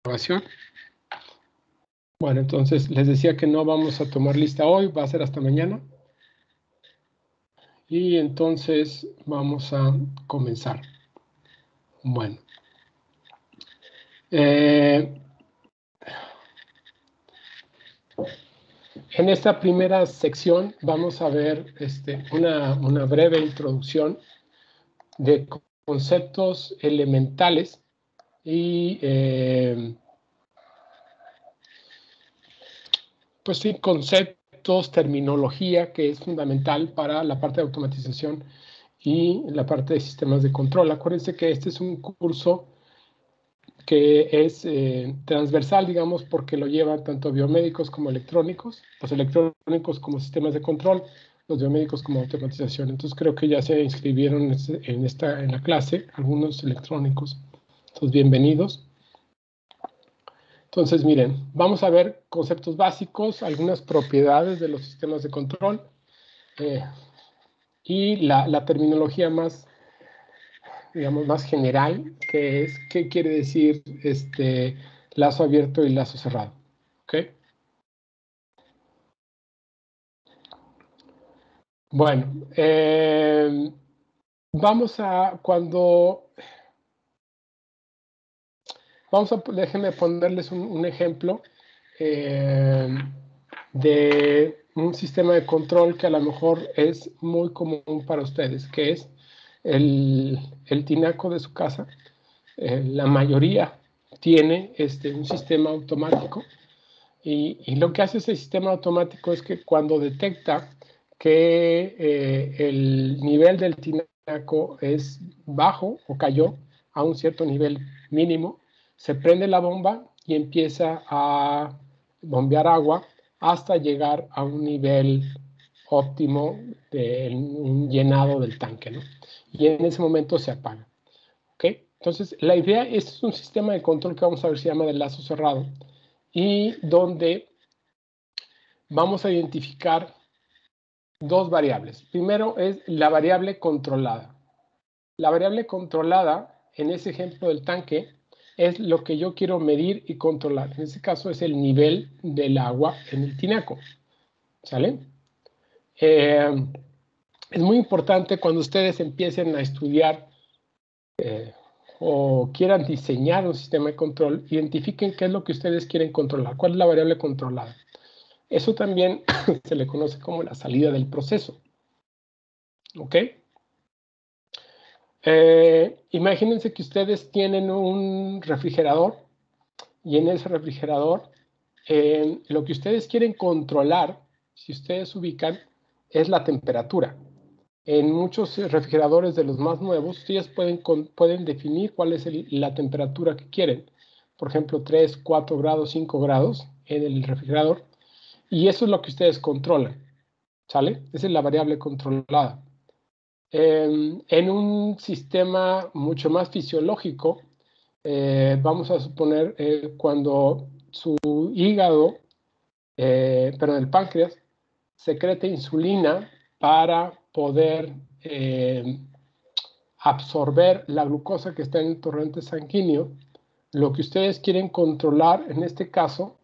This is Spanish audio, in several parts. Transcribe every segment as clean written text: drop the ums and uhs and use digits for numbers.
grabación. Bueno, entonces les decía que no vamos a tomar lista hoy, va a ser hasta mañana. Y entonces vamos a comenzar. Bueno. En esta primera sección vamos a ver una breve introducción de conceptos elementales y pues sí, conceptos, terminología que es fundamental para la parte de automatización y la parte de sistemas de control. Acuérdense que este es un curso que es transversal, digamos, porque lo llevan tanto biomédicos como electrónicos, los electrónicos como sistemas de control, los biomédicos como automatización. Entonces creo que ya se inscribieron en la clase algunos electrónicos. Entonces, bienvenidos. Entonces, miren, vamos a ver conceptos básicos, algunas propiedades de los sistemas de control y la terminología más, digamos, más general, que es qué quiere decir lazo abierto y lazo cerrado. ¿Ok? Bueno, déjenme ponerles un ejemplo de un sistema de control que a lo mejor es muy común para ustedes, que es el tinaco de su casa. La mayoría tiene un sistema automático y lo que hace ese sistema automático es que cuando detecta que el nivel del tinaco es bajo o cayó a un cierto nivel mínimo, se prende la bomba y empieza a bombear agua hasta llegar a un nivel óptimo de un llenado del tanque, ¿no? Y en ese momento se apaga. ¿Ok? Entonces, la idea es un sistema de control que vamos a ver si se llama de lazo cerrado y donde vamos a identificar dos variables. Primero es la variable controlada. La variable controlada, en ese ejemplo del tanque, es lo que yo quiero medir y controlar. En este caso es el nivel del agua en el tinaco. ¿Sale? Es muy importante cuando ustedes empiecen a estudiar o quieran diseñar un sistema de control, identifiquen qué es lo que ustedes quieren controlar, cuál es la variable controlada. Eso también se le conoce como la salida del proceso. ¿Ok? Imagínense que ustedes tienen un refrigerador y en ese refrigerador lo que ustedes quieren controlar, si ustedes ubican, es la temperatura. En muchos refrigeradores de los más nuevos, ustedes pueden definir cuál es la temperatura que quieren. Por ejemplo, 3, 4 grados, 5 grados en el refrigerador. Y eso es lo que ustedes controlan. ¿Sale? Esa es la variable controlada. En un sistema mucho más fisiológico, vamos a suponer cuando su hígado, perdón, el páncreas, secreta insulina para poder absorber la glucosa que está en el torrente sanguíneo. Lo que ustedes quieren controlar en este caso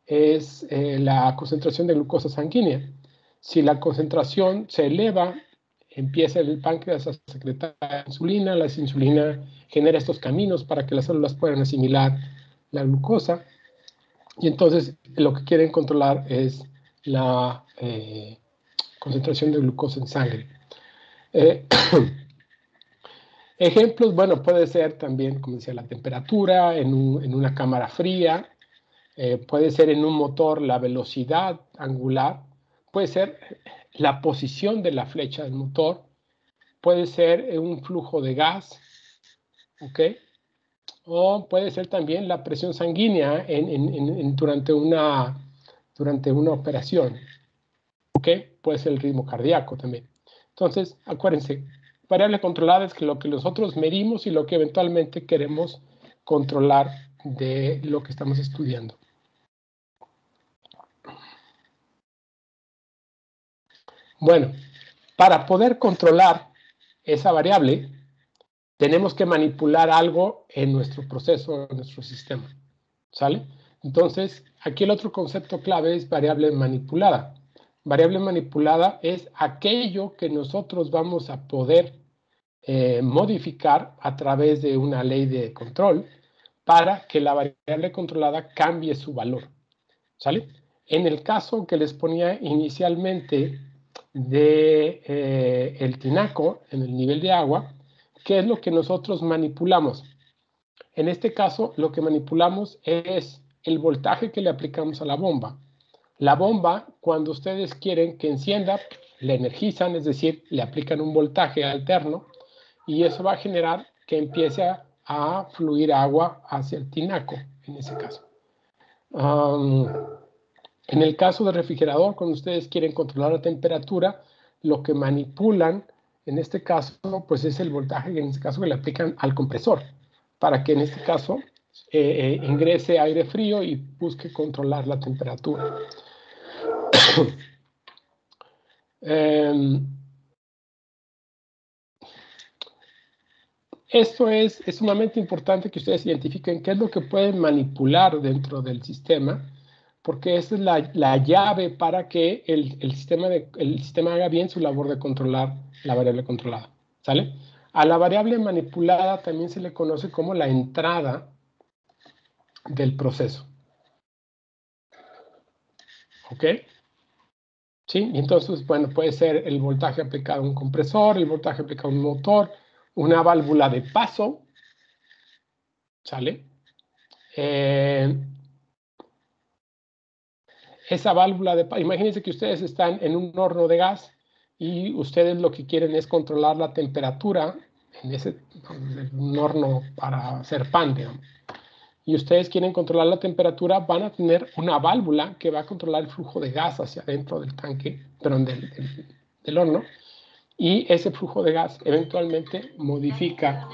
es la concentración de glucosa sanguínea. Si la concentración se eleva, empieza el páncreas a secretar insulina, la insulina genera estos caminos para que las células puedan asimilar la glucosa, y entonces lo que quieren controlar es la concentración de glucosa en sangre. Ejemplos, bueno, puede ser también, como decía, la temperatura en una cámara fría, puede ser en un motor la velocidad angular, puede ser la posición de la flecha del motor, puede ser un flujo de gas, ¿ok? O puede ser también la presión sanguínea durante una operación, ¿ok? Puede ser el ritmo cardíaco también. Entonces, acuérdense, variable controlada es lo que nosotros medimos y lo que eventualmente queremos controlar de lo que estamos estudiando. Bueno, para poder controlar esa variable, tenemos que manipular algo en nuestro proceso, en nuestro sistema. ¿sale? Entonces, aquí el otro concepto clave es variable manipulada. Variable manipulada es aquello que nosotros vamos a poder modificar a través de una ley de control para que la variable controlada cambie su valor, ¿sale? En el caso que les ponía inicialmente de el tinaco en el nivel de agua, ¿qué es lo que nosotros manipulamos? En este caso, lo que manipulamos es el voltaje que le aplicamos a la bomba. La bomba, cuando ustedes quieren que encienda, la energizan, es decir, le aplican un voltaje alterno y eso va a generar que empiece a fluir agua hacia el tinaco, en ese caso. En el caso del refrigerador, cuando ustedes quieren controlar la temperatura, lo que manipulan, en este caso, pues es el voltaje, en este caso, que le aplican al compresor, para que en este caso ingrese aire frío y busque controlar la temperatura. Esto es sumamente importante que ustedes identifiquen qué es lo que pueden manipular dentro del sistema, porque esa es la llave para que el sistema haga bien su labor de controlar la variable controlada, ¿sale? A la variable manipulada también se le conoce como la entrada del proceso, ¿ok? ¿Sí? Y entonces, bueno, puede ser el voltaje aplicado a un compresor, el voltaje aplicado a un motor, una válvula de paso, ¿sale? Esa válvula de paso, imagínense que ustedes están en un horno de gas y ustedes lo que quieren es controlar la temperatura en un horno para hacer pan, digamos. Y ustedes quieren controlar la temperatura, van a tener una válvula que va a controlar el flujo de gas hacia adentro del tanque, perdón, del horno. Y ese flujo de gas eventualmente modifica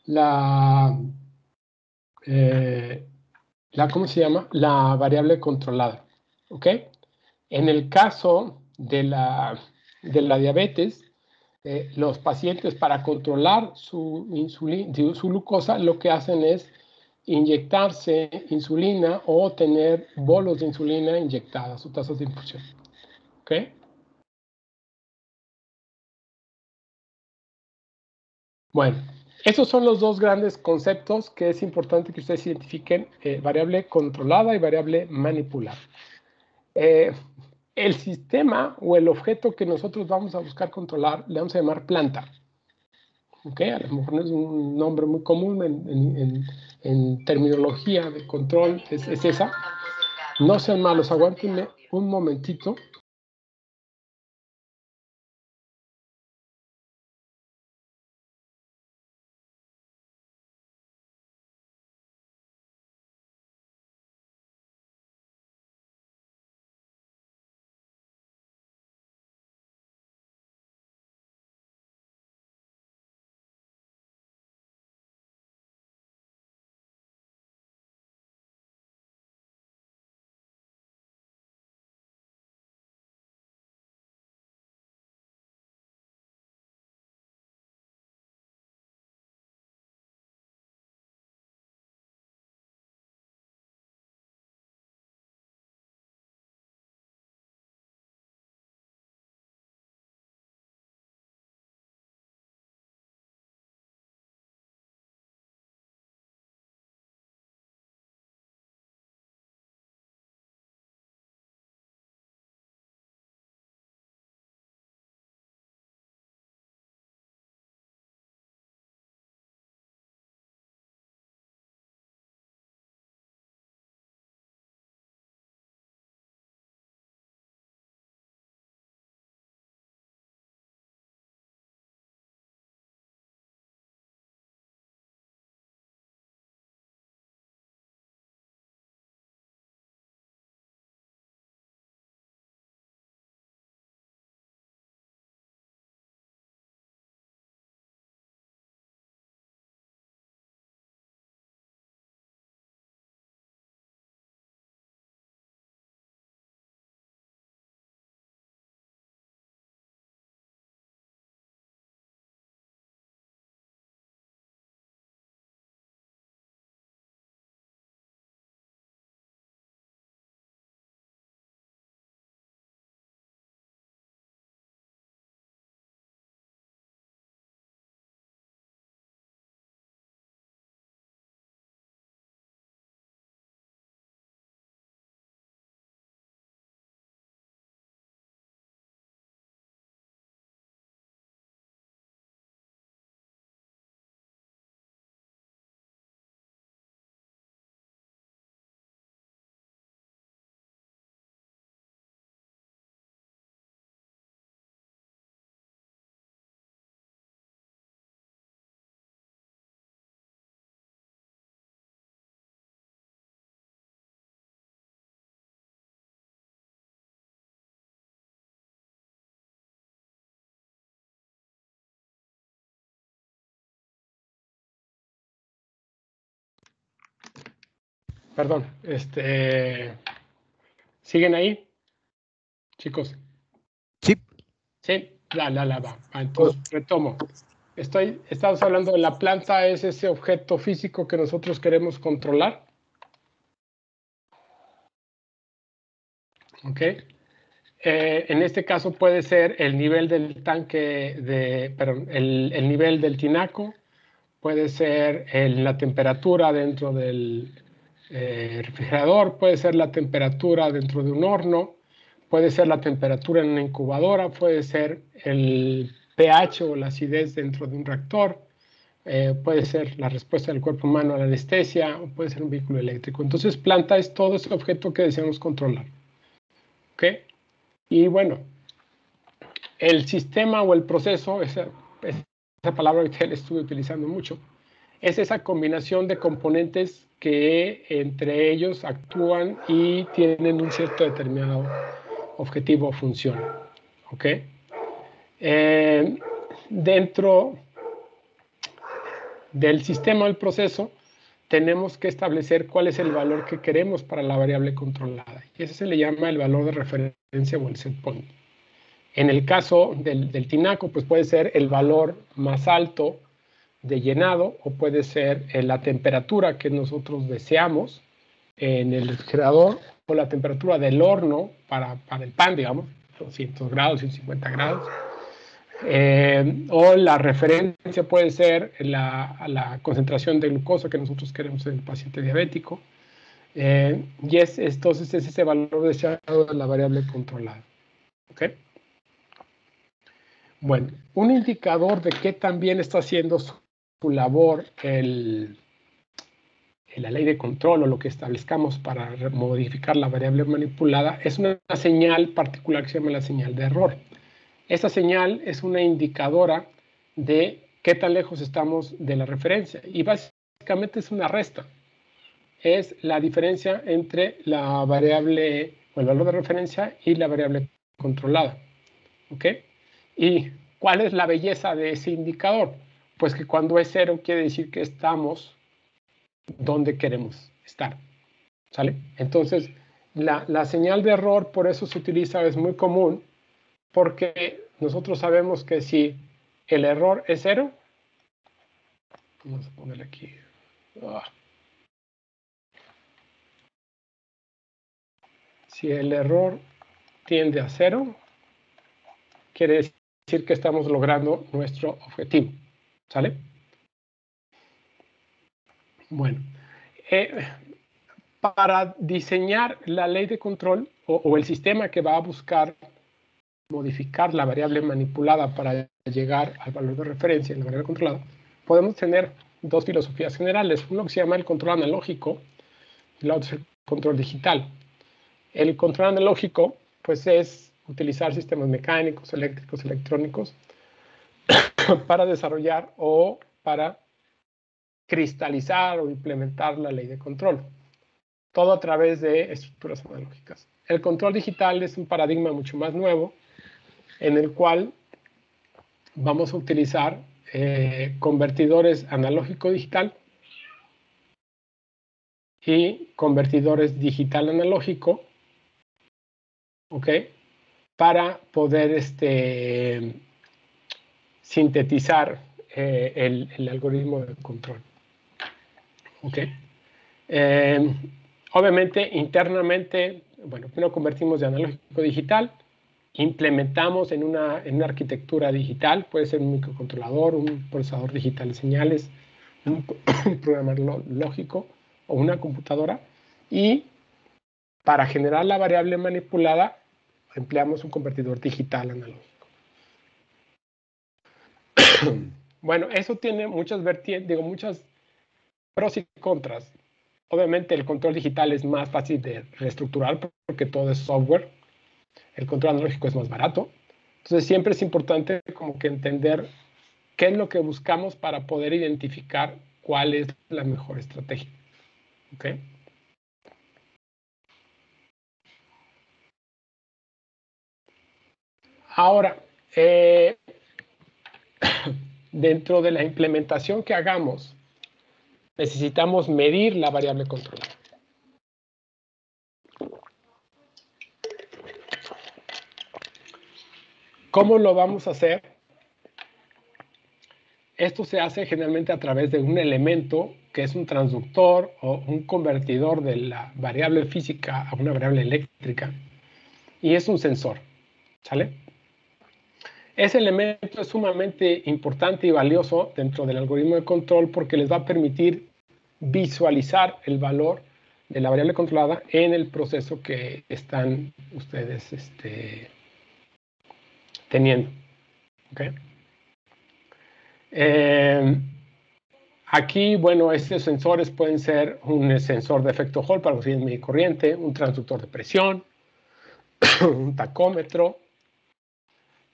la, eh, ¿cómo se llama? La variable controlada, ¿ok? En el caso de la diabetes, los pacientes para controlar su glucosa lo que hacen es inyectarse insulina o tener bolos de insulina inyectadas o tazas de infusión, ¿ok? Bueno, esos son los dos grandes conceptos que es importante que ustedes identifiquen, variable controlada y variable manipulada. Eh, el sistema o el objeto que nosotros vamos a buscar controlar le vamos a llamar planta. ¿Okay? A lo mejor no es un nombre muy común en terminología de control, es esa. No sean malos, aguántenme un momentito. perdón, ¿siguen ahí, chicos? Sí. Sí, va. Entonces, retomo. Estamos hablando de la planta, es ese objeto físico que nosotros queremos controlar. ¿Ok? En este caso puede ser el nivel del tanque, el nivel del tinaco, puede ser la temperatura dentro del refrigerador, puede ser la temperatura dentro de un horno, puede ser la temperatura en una incubadora, puede ser el pH o la acidez dentro de un reactor, puede ser la respuesta del cuerpo humano a la anestesia, o puede ser un vehículo eléctrico. Entonces, planta es todo ese objeto que deseamos controlar. ¿Ok? Y bueno, el sistema o el proceso, esa palabra que le estuve utilizando mucho, es esa combinación de componentes que entre ellos actúan y tienen un cierto determinado objetivo o función. ¿Ok? Dentro del sistema o el proceso, tenemos que establecer cuál es el valor que queremos para la variable controlada. Y ese se le llama el valor de referencia o el set point. En el caso del tinaco, pues puede ser el valor más alto de llenado o puede ser la temperatura que nosotros deseamos en el refrigerador o la temperatura del horno para el pan, digamos, 200 grados, 150 grados. O la referencia puede ser la concentración de glucosa que nosotros queremos en el paciente diabético. Y entonces es ese valor deseado de la variable controlada. ¿Ok? Bueno, un indicador de qué también está haciendo su labor la ley de control o lo que establezcamos para modificar la variable manipulada es una señal particular que se llama la señal de error. Esta señal es una indicadora de qué tan lejos estamos de la referencia y básicamente es una resta. Es la diferencia entre la variable o el valor de referencia y la variable controlada. ¿Ok? ¿Y cuál es la belleza de ese indicador? Pues que cuando es cero quiere decir que estamos donde queremos estar. ¿Sale? Entonces, la señal de error por eso se utiliza, es muy común, porque nosotros sabemos que si el error es cero, vamos a ponerle aquí. Si el error tiende a cero, quiere decir que estamos logrando nuestro objetivo. ¿Sale? Bueno, para diseñar la ley de control o el sistema que va a buscar modificar la variable manipulada para llegar al valor de referencia en la variable controlada, podemos tener dos filosofías generales. Uno que se llama el control analógico y la otra es el control digital. El control analógico, pues, es utilizar sistemas mecánicos, eléctricos, electrónicos para desarrollar o para cristalizar o implementar la ley de control. Todo a través de estructuras analógicas. El control digital es un paradigma mucho más nuevo en el cual vamos a utilizar convertidores analógico-digital y convertidores digital-analógico, ¿ok? Para poder sintetizar el algoritmo de control, ¿ok? Obviamente, internamente, bueno, primero convertimos de analógico a digital, implementamos en una arquitectura digital, puede ser un microcontrolador, un procesador digital de señales, un programador lógico o una computadora, y para generar la variable manipulada empleamos un convertidor digital analógico. Bueno, eso tiene muchas vertientes, muchas pros y contras. Obviamente el control digital es más fácil de reestructurar porque todo es software. El control analógico es más barato. Entonces siempre es importante como que entender qué es lo que buscamos para poder identificar cuál es la mejor estrategia. ¿Ok? Ahora, dentro de la implementación que hagamos, necesitamos medir la variable controlada. ¿Cómo lo vamos a hacer? Esto se hace generalmente a través de un elemento que es un transductor o un convertidor de la variable física a una variable eléctrica, y es un sensor, ¿sale? Ese elemento es sumamente importante y valioso dentro del algoritmo de control porque les va a permitir visualizar el valor de la variable controlada en el proceso que están ustedes teniendo. ¿Okay? Aquí, bueno, estos sensores pueden ser un sensor de efecto Hall para conseguir medir corriente, un transductor de presión, un tacómetro.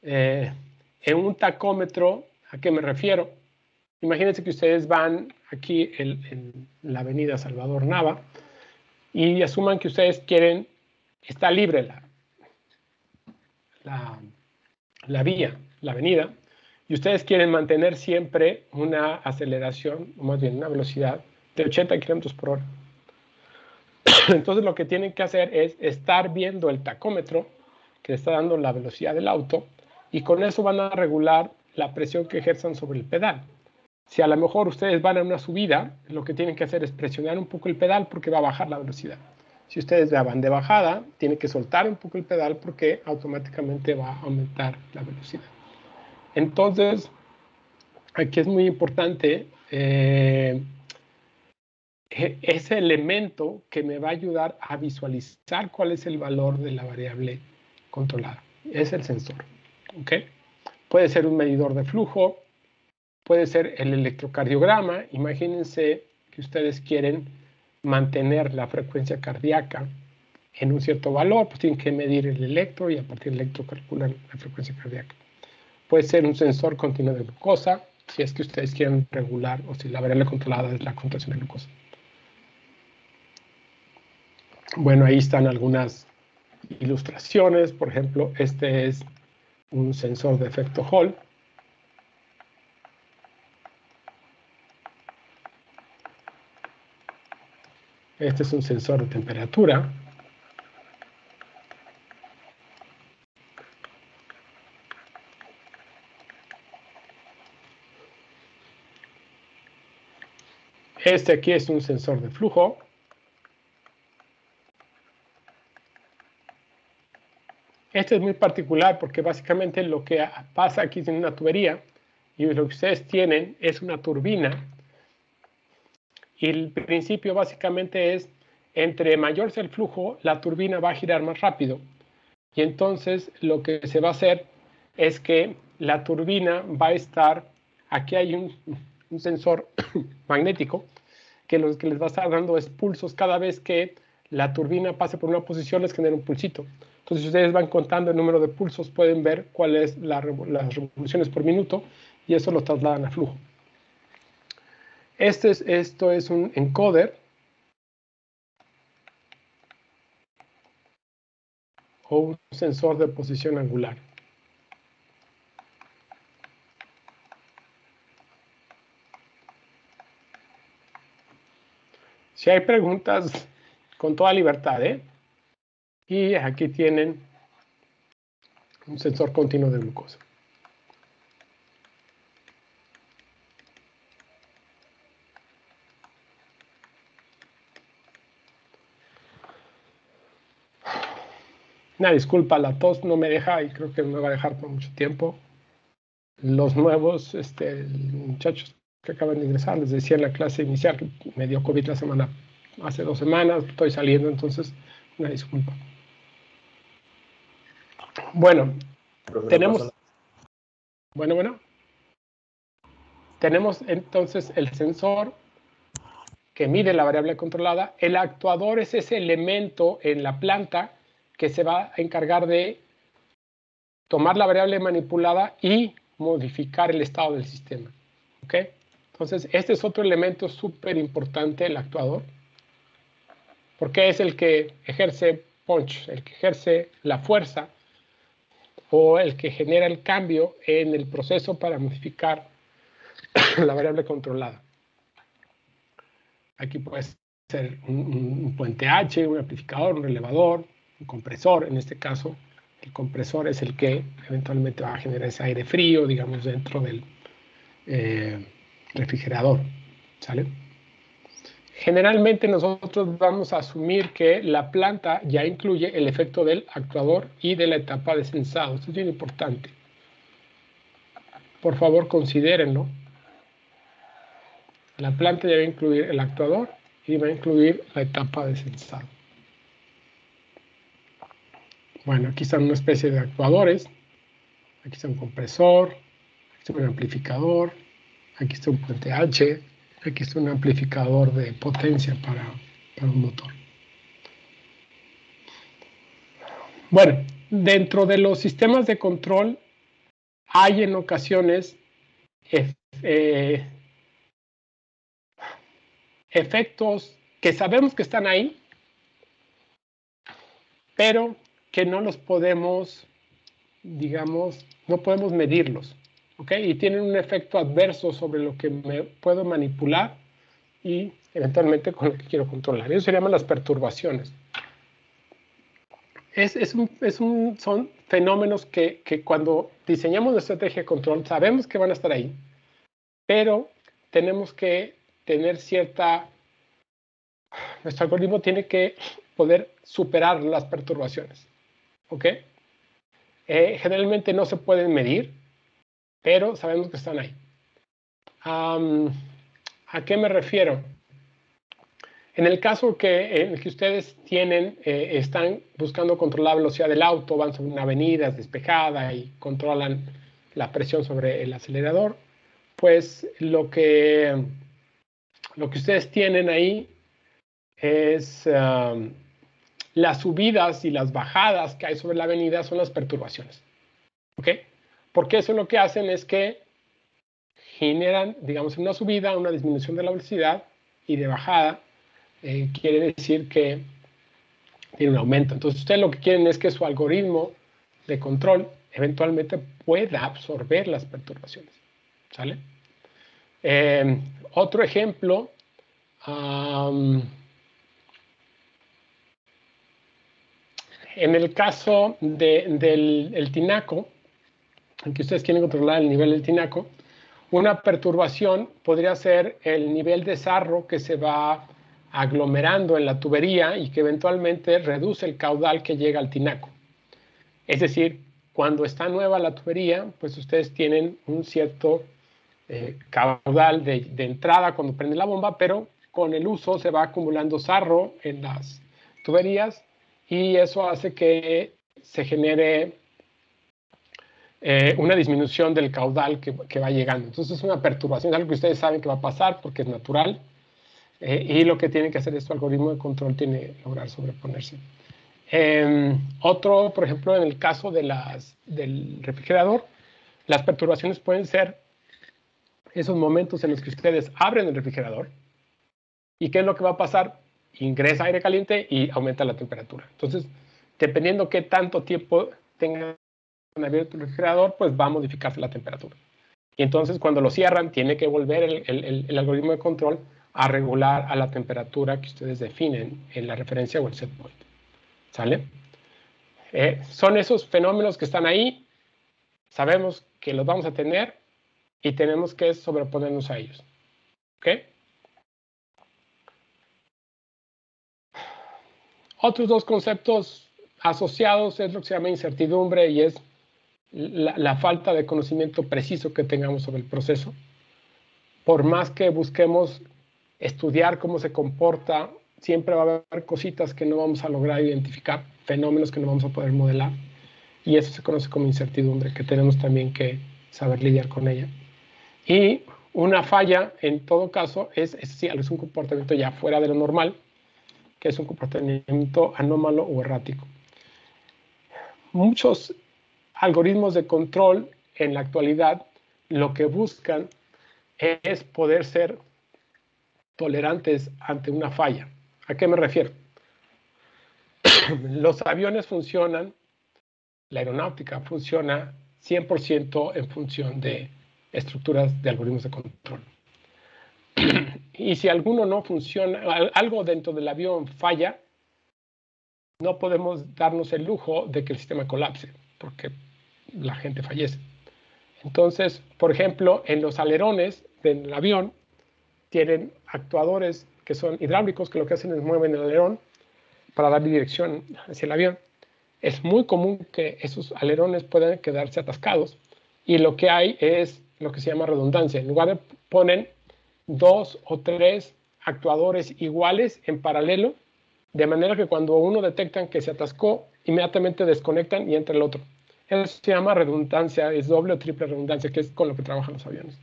En un tacómetro, ¿a qué me refiero? Imagínense que ustedes van aquí en la avenida Salvador Nava y asuman que ustedes quieren, está libre la vía, la avenida, y ustedes quieren mantener siempre una aceleración, o más bien una velocidad de 80 kilómetros por hora. Entonces lo que tienen que hacer es estar viendo el tacómetro que está dando la velocidad del auto, y con eso van a regular la presión que ejerzan sobre el pedal. Si a lo mejor ustedes van a una subida, lo que tienen que hacer es presionar un poco el pedal porque va a bajar la velocidad. Si ustedes van de bajada, tienen que soltar un poco el pedal porque automáticamente va a aumentar la velocidad. Entonces, aquí es muy importante ese elemento que me va a ayudar a visualizar cuál es el valor de la variable controlada. Es el sensor. ¿Okay? Puede ser un medidor de flujo, puede ser el electrocardiograma. Imagínense que ustedes quieren mantener la frecuencia cardíaca en un cierto valor, pues tienen que medir el electro y a partir del electro calculan la frecuencia cardíaca. Puede ser un sensor continuo de glucosa, si es que ustedes quieren regular o si la variable controlada es la contracción de glucosa. Bueno, ahí están algunas ilustraciones. Por ejemplo, este es un sensor de efecto Hall. Este es un sensor de temperatura. Este aquí es un sensor de flujo. Este es muy particular porque básicamente lo que pasa aquí es en una tubería y lo que ustedes tienen es una turbina. Y el principio básicamente es, entre mayor sea el flujo, la turbina va a girar más rápido. Y entonces lo que se va a hacer es que la turbina va a estar, aquí hay un sensor magnético que lo que les va a estar dando es pulsos cada vez que la turbina pase por una posición, les genera un pulsito. Entonces, si ustedes van contando el número de pulsos, pueden ver cuáles son las revoluciones por minuto y eso lo trasladan a flujo. Esto es un encoder o un sensor de posición angular. Si hay preguntas, con toda libertad, ¿eh? Y aquí tienen un sensor continuo de glucosa. Una disculpa, la tos no me deja y creo que no me va a dejar por mucho tiempo. Los nuevos muchachos que acaban de ingresar, les decía en la clase inicial que me dio COVID hace 2 semanas, estoy saliendo, entonces una disculpa. Bueno, tenemos tenemos entonces el sensor que mide la variable controlada. El actuador es ese elemento en la planta que se va a encargar de tomar la variable manipulada y modificar el estado del sistema. ¿Ok? Entonces, este es otro elemento súper importante, el actuador, porque es el que ejerce punch, el que ejerce la fuerza o el que genera el cambio en el proceso para modificar la variable controlada. Aquí puede ser un puente H, un amplificador, un relevador, un compresor, en este caso El compresor es el que eventualmente va a generar ese aire frío, digamos, dentro del refrigerador, ¿sale? Generalmente nosotros vamos a asumir que la planta ya incluye el efecto del actuador y de la etapa de sensado. Esto es bien importante. Por favor, considérenlo. La planta ya va a incluir el actuador y va a incluir la etapa de sensado. Bueno, aquí están una especie de actuadores. Aquí está un compresor, aquí está un amplificador, aquí está un puente H, aquí está un amplificador de potencia para un motor. Bueno, dentro de los sistemas de control hay en ocasiones efectos que sabemos que están ahí, pero que no los podemos, digamos, no podemos medirlos, ¿ok? Y tienen un efecto adverso sobre lo que me puedo manipular y eventualmente con lo que quiero controlar. Eso se llaman las perturbaciones. Son fenómenos que cuando diseñamos una estrategia de control sabemos que van a estar ahí, pero tenemos que tener nuestro algoritmo tiene que poder superar las perturbaciones, ¿ok? Generalmente no se pueden medir, pero sabemos que están ahí. ¿A qué me refiero? En el caso en el que ustedes están buscando controlar la velocidad del auto, van sobre una avenida despejada y controlan la presión sobre el acelerador, pues lo que ustedes tienen ahí es las subidas y las bajadas que hay sobre la avenida son las perturbaciones. ¿Ok? Porque eso lo que hacen es que generan, digamos, en una subida, una disminución de la velocidad y de bajada, quiere decir que tiene un aumento. Entonces, ustedes lo que quieren es que su algoritmo de control eventualmente pueda absorber las perturbaciones. ¿Sale? Otro ejemplo, en el caso del tinaco, en que ustedes quieren controlar el nivel del tinaco, una perturbación podría ser el nivel de sarro que se va aglomerando en la tubería y que eventualmente reduce el caudal que llega al tinaco. Es decir, cuando está nueva la tubería, pues ustedes tienen un cierto caudal de entrada cuando prende la bomba, pero con el uso se va acumulando sarro en las tuberías y eso hace que se genere una disminución del caudal que va llegando. Entonces es una perturbación, es algo que ustedes saben que va a pasar porque es natural y lo que tiene que hacer este algoritmo de control tiene que lograr sobreponerse. Otro, por ejemplo, en el caso del refrigerador, las perturbaciones pueden ser esos momentos en los que ustedes abren el refrigerador y ¿qué es lo que va a pasar? Ingresa aire caliente y aumenta la temperatura. Entonces, dependiendo qué tanto tiempo tenga abierto el refrigerador, pues va a modificarse la temperatura. Y entonces, cuando lo cierran, tiene que volver el algoritmo de control a regular a la temperatura que ustedes definen en la referencia o el set point. ¿Sale? Son esos fenómenos que están ahí, sabemos que los vamos a tener y tenemos que sobreponernos a ellos. ¿Ok? Otros dos conceptos asociados es lo que se llama incertidumbre y es la falta de conocimiento preciso que tengamos sobre el proceso. Por más que busquemos estudiar cómo se comporta, siempre va a haber cositas que no vamos a lograr identificar, fenómenos que no vamos a poder modelar. Y eso se conoce como incertidumbre, que tenemos también que saber lidiar con ella. Y una falla, en todo caso, es un comportamiento ya fuera de lo normal, que es un comportamiento anómalo o errático. Muchos algoritmos de control en la actualidad lo que buscan es poder ser tolerantes ante una falla. ¿A qué me refiero? Los aviones funcionan, la aeronáutica funciona 100% en función de estructuras de algoritmos de control. Y si alguno no funciona, algo dentro del avión falla, no podemos darnos el lujo de que el sistema colapse, porque la gente fallece. Entonces, por ejemplo, en los alerones del avión tienen actuadores que son hidráulicos, que lo que hacen es mueven el alerón para dar dirección hacia el avión. Es muy común que esos alerones puedan quedarse atascados y lo que hay es lo que se llama redundancia. En lugar de ponen 2 o 3 actuadores iguales en paralelo, de manera que cuando uno detectan que se atascó, inmediatamente desconectan y entra el otro. Eso se llama redundancia, es doble o triple redundancia, que es con lo que trabajan los aviones.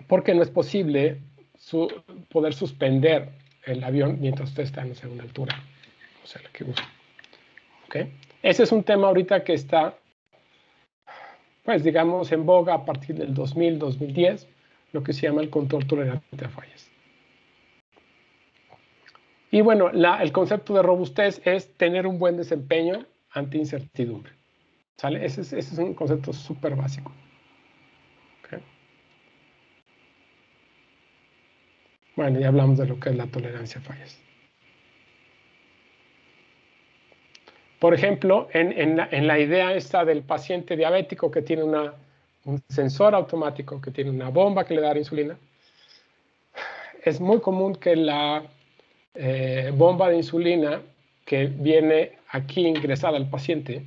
Porque no es posible poder suspender el avión mientras usted está en una altura, o sea, la que usa. ¿Okay? Ese es un tema ahorita que está, pues digamos, en boga a partir del 2000, 2010, lo que se llama el control tolerante a fallas. Y bueno, el concepto de robustez es tener un buen desempeño ante incertidumbre. ¿Sale? Ese es un concepto súper básico. ¿Okay? Bueno, ya hablamos de lo que es la tolerancia a fallas. Por ejemplo, en la idea esta del paciente diabético que tiene un sensor automático, que tiene una bomba que le da insulina, es muy común que la bomba de insulina que viene aquí ingresada al paciente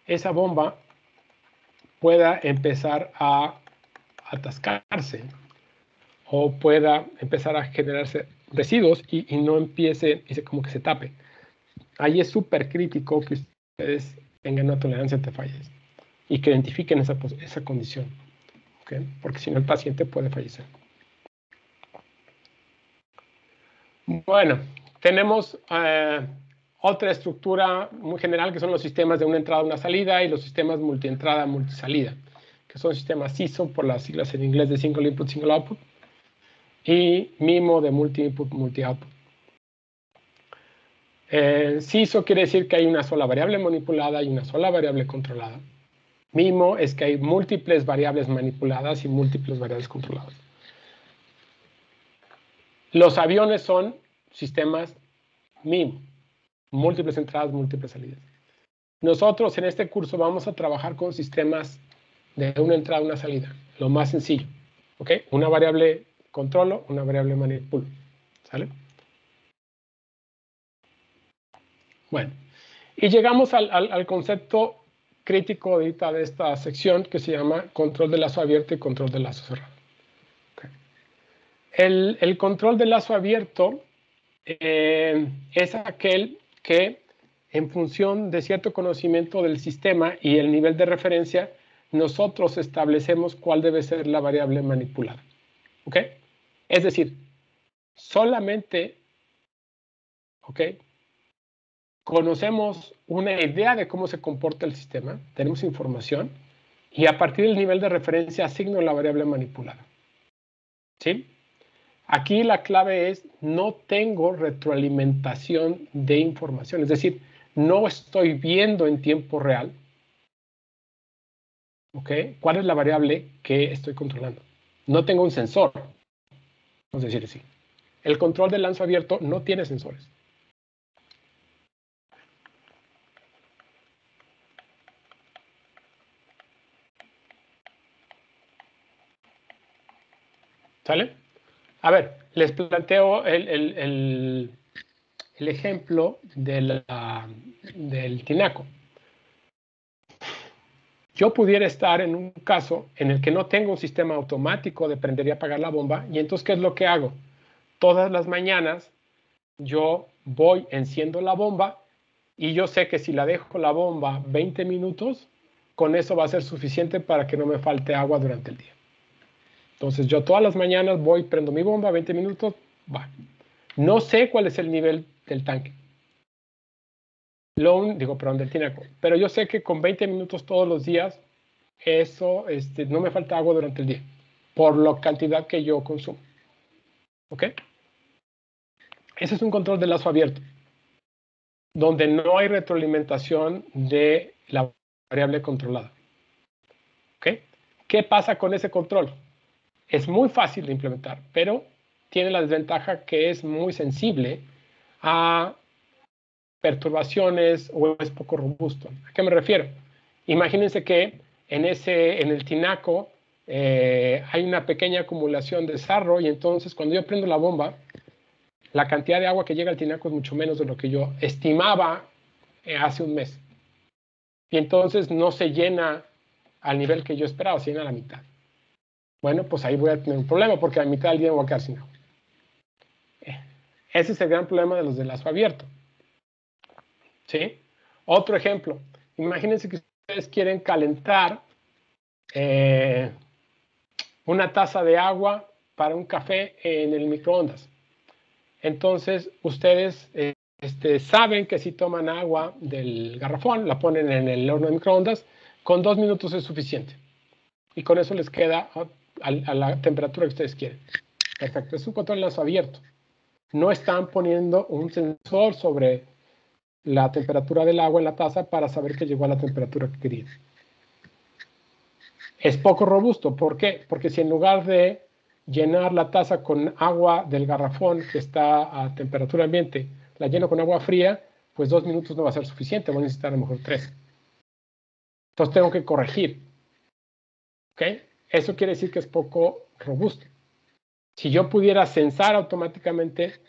esa bomba pueda empezar a atascarse o pueda empezar a generarse residuos y no empiece, como que se tape. Ahí es súper crítico que ustedes tengan una tolerancia ante fallas y que identifiquen esa condición, ¿okay? Porque si no el paciente puede fallecer. Bueno, tenemos otra estructura muy general que son los sistemas de una entrada, una salida y los sistemas multientrada, multisalida, que son sistemas SISO por las siglas en inglés de Single Input, Single Output y MIMO de Multi-Input, Multi-Output. SISO quiere decir que hay una sola variable manipulada y una sola variable controlada. MIMO es que hay múltiples variables manipuladas y múltiples variables controladas. Los aviones son sistemas MIMO, múltiples entradas, múltiples salidas. Nosotros en este curso vamos a trabajar con sistemas de una entrada, una salida, lo más sencillo. ¿Ok? Una variable controlo, una variable manipulo. ¿Sale? Bueno, y llegamos al concepto crítico ahorita de esta sección que se llama control de lazo abierto y control de lazo cerrado. Okay. El control de lazo abierto es aquel que en función de cierto conocimiento del sistema y el nivel de referencia, nosotros establecemos cuál debe ser la variable manipulada. ¿Ok? Es decir, solamente, ¿ok? Conocemos una idea de cómo se comporta el sistema, tenemos información, y a partir del nivel de referencia asigno la variable manipulada. ¿Sí? Aquí la clave es, no tengo retroalimentación de información, es decir, no estoy viendo en tiempo real, ¿ok? ¿Cuál es la variable que estoy controlando? No tengo un sensor, vamos a decir así. El control del lanzo abierto no tiene sensores. ¿Sale? A ver, les planteo el ejemplo del tinaco. Yo pudiera estar en un caso en el que no tengo un sistema automático de prender y apagar la bomba, y entonces, ¿qué es lo que hago? Todas las mañanas yo voy, enciendo la bomba, y yo sé que si la dejo la bomba 20 minutos, con eso va a ser suficiente para que no me falte agua durante el día. Entonces yo todas las mañanas voy, prendo mi bomba, 20 minutos, va. No sé cuál es el nivel del tanque. Perdón, del tinaco. Pero yo sé que con 20 minutos todos los días, eso, no me falta agua durante el día, por la cantidad que yo consumo. ¿Ok? Ese es un control de lazo abierto, donde no hay retroalimentación de la variable controlada. ¿Ok? ¿Qué pasa con ese control? Es muy fácil de implementar, pero tiene la desventaja que es muy sensible a perturbaciones o es poco robusto. ¿A qué me refiero? Imagínense que en el tinaco hay una pequeña acumulación de sarro y entonces cuando yo prendo la bomba, la cantidad de agua que llega al tinaco es mucho menos de lo que yo estimaba hace un mes. Y entonces no se llena al nivel que yo esperaba, se llena a la mitad. Bueno, pues ahí voy a tener un problema porque a la mitad del día voy a quedar sin agua. Ese es el gran problema de los de lazo abierto. ¿Sí? Otro ejemplo. Imagínense que ustedes quieren calentar una taza de agua para un café en el microondas. Entonces, ustedes saben que si toman agua del garrafón, la ponen en el horno de microondas, con 2 minutos es suficiente. Y con eso les queda a la temperatura que ustedes quieren. Perfecto, es un control de lazo abierto. No están poniendo un sensor sobre la temperatura del agua en la taza para saber que llegó a la temperatura que querían. Es poco robusto. ¿Por qué? Porque si en lugar de llenar la taza con agua del garrafón que está a temperatura ambiente, la lleno con agua fría, pues 2 minutos no va a ser suficiente, voy a necesitar a lo mejor 3. Entonces tengo que corregir. ¿Ok? Eso quiere decir que es poco robusto. Si yo pudiera censar automáticamente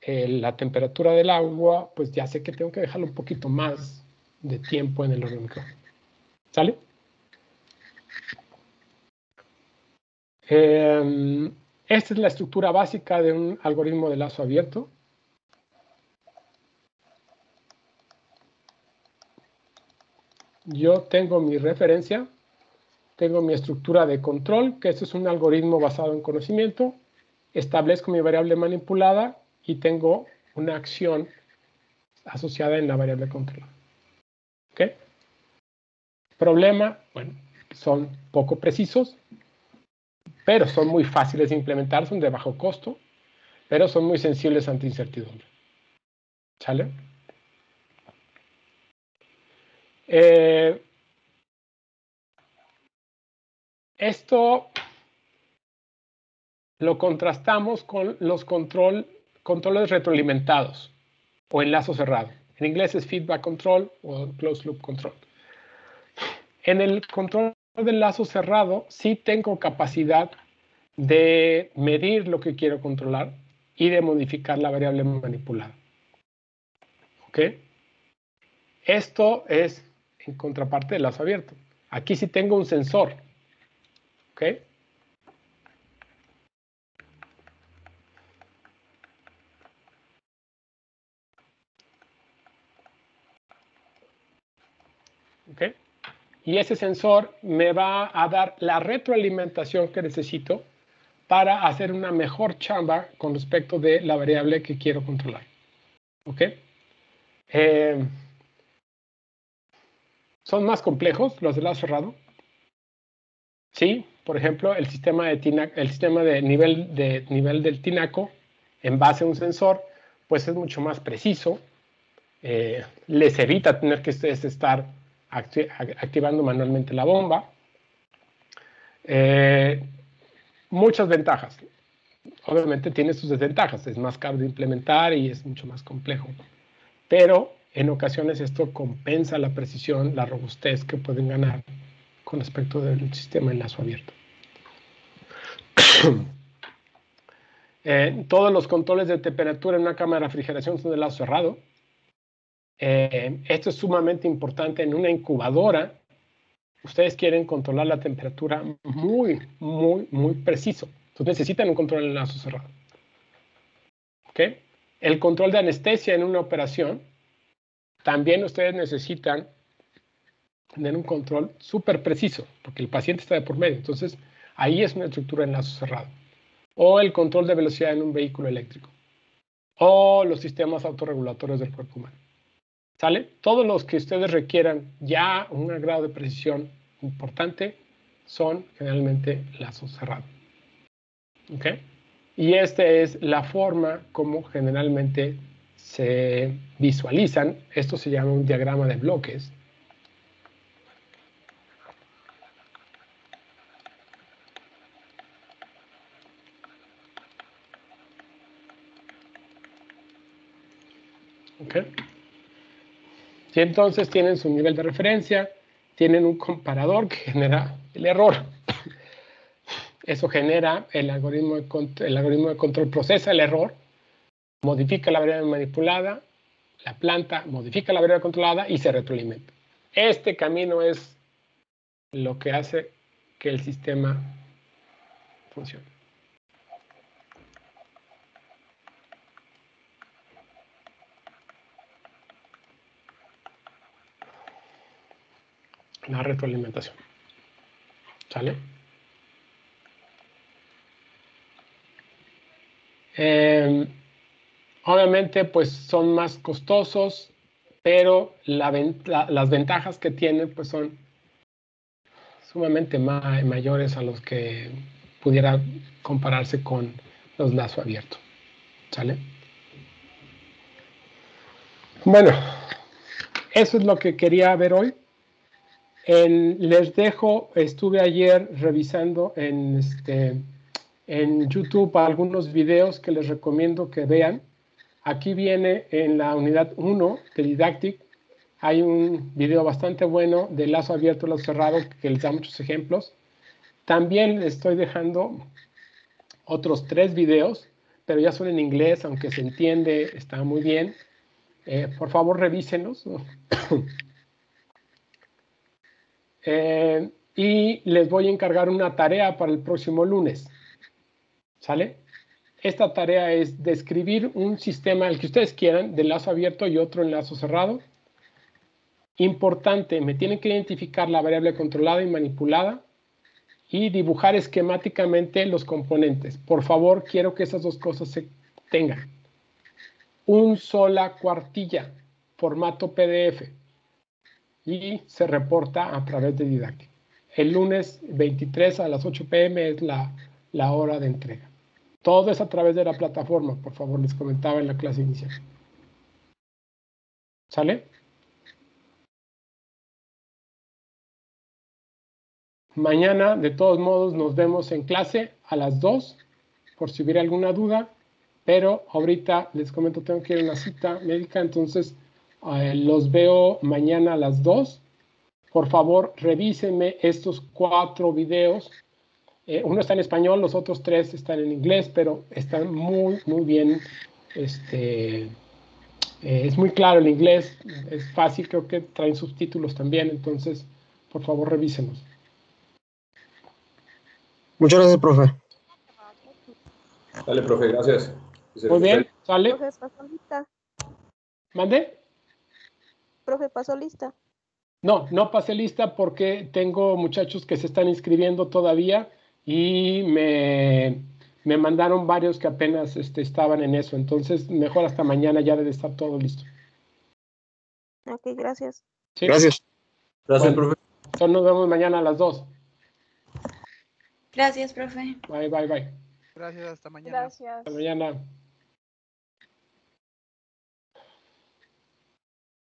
la temperatura del agua, pues ya sé que tengo que dejarlo un poquito más de tiempo en el horno microondas. ¿Sale? Esta es la estructura básica de un algoritmo de lazo abierto. Yo tengo mi referencia, tengo mi estructura de control, que este es un algoritmo basado en conocimiento, establezco mi variable manipulada y tengo una acción asociada en la variable control. ¿Ok? Problema, bueno, son poco precisos, pero son muy fáciles de implementar, son de bajo costo, pero son muy sensibles ante incertidumbre. ¿Sale? Esto lo contrastamos con los controles retroalimentados o en lazo cerrado. En inglés es feedback control o closed loop control. En el control del lazo cerrado sí tengo capacidad de medir lo que quiero controlar y de modificar la variable manipulada. ¿Ok? Esto es en contraparte del lazo abierto. Aquí sí tengo un sensor. ¿Ok? ¿Ok? Y ese sensor me va a dar la retroalimentación que necesito para hacer una mejor chamba con respecto de la variable que quiero controlar. ¿Ok? Son más complejos los de lazo cerrado. Sí, por ejemplo, el sistema de nivel del tinaco en base a un sensor, pues es mucho más preciso. Les evita tener que ustedes estar activando manualmente la bomba. Muchas ventajas. Obviamente tiene sus desventajas, es más caro de implementar y es mucho más complejo. Pero en ocasiones esto compensa la precisión, la robustez que pueden ganar con respecto del sistema en lazo abierto. Todos los controles de temperatura en una cámara de refrigeración son de lazo cerrado. Esto es sumamente importante en una incubadora. Ustedes quieren controlar la temperatura muy, muy, muy preciso. Entonces necesitan un control en lazo cerrado. ¿Ok? El control de anestesia en una operación, también ustedes necesitan tener un control súper preciso, porque el paciente está de por medio. Entonces, ahí es una estructura en lazo cerrado. O el control de velocidad en un vehículo eléctrico. O los sistemas autorregulatorios del cuerpo humano. ¿Sale? Todos los que ustedes requieran ya un grado de precisión importante son generalmente lazos cerrados. ¿Ok? Y esta es la forma como generalmente se visualizan. Esto se llama un diagrama de bloques. ¿Ok? Y entonces tienen su nivel de referencia, tienen un comparador que genera el error. Eso genera el algoritmo de control procesa el error, modifica la variable manipulada, la planta modifica la variable controlada y se retroalimenta. Este camino es lo que hace que el sistema funcione. La retroalimentación. ¿Sale? Obviamente, pues son más costosos, pero las ventajas que tienen pues son sumamente mayores a los que pudiera compararse con los lazo abierto. ¿Sale? Bueno, eso es lo que quería ver hoy. Les dejo, estuve ayer revisando en YouTube algunos videos que les recomiendo que vean. Aquí viene en la unidad 1 de Didactic, hay un video bastante bueno de lazo abierto, lazo cerrado, que les da muchos ejemplos. También les estoy dejando otros 3 videos, pero ya son en inglés, aunque se entiende, está muy bien. Por favor, revísenlos. Y les voy a encargar una tarea para el próximo lunes. ¿Sale? Esta tarea es describir un sistema, el que ustedes quieran, de lazo abierto y otro en lazo cerrado. Importante, me tienen que identificar la variable controlada y manipulada y dibujar esquemáticamente los componentes. Por favor, quiero que esas dos cosas se tengan. Un sola cuartilla, formato PDF, y se reporta a través de Didactic. El lunes 23 a las 8 p.m. es la hora de entrega. Todo es a través de la plataforma, por favor, les comentaba en la clase inicial. ¿Sale? Mañana, de todos modos, nos vemos en clase a las 2, por si hubiera alguna duda, pero ahorita les comento, tengo que ir a una cita médica, entonces los veo mañana a las 2. Por favor, revísenme estos 4 videos. Uno está en español, los otros 3 están en inglés, pero están muy, muy bien. Es muy claro el inglés, es fácil, creo que traen subtítulos también, entonces, por favor, revísenlos. Muchas gracias, profe. Dale, profe, gracias. Muy bien, ¿sale? Profe, ¿pasó lista? ¿Mande? Profe, ¿pasó lista? No pasé lista porque tengo muchachos que se están inscribiendo todavía y me mandaron varios que apenas estaban en eso. Entonces, mejor hasta mañana ya debe estar todo listo. Ok, gracias. ¿Sí? Gracias. Gracias, Bueno, profe. entonces nos vemos mañana a las 2. Gracias, profe. Bye, bye, bye. Gracias, hasta mañana. Gracias. Hasta mañana.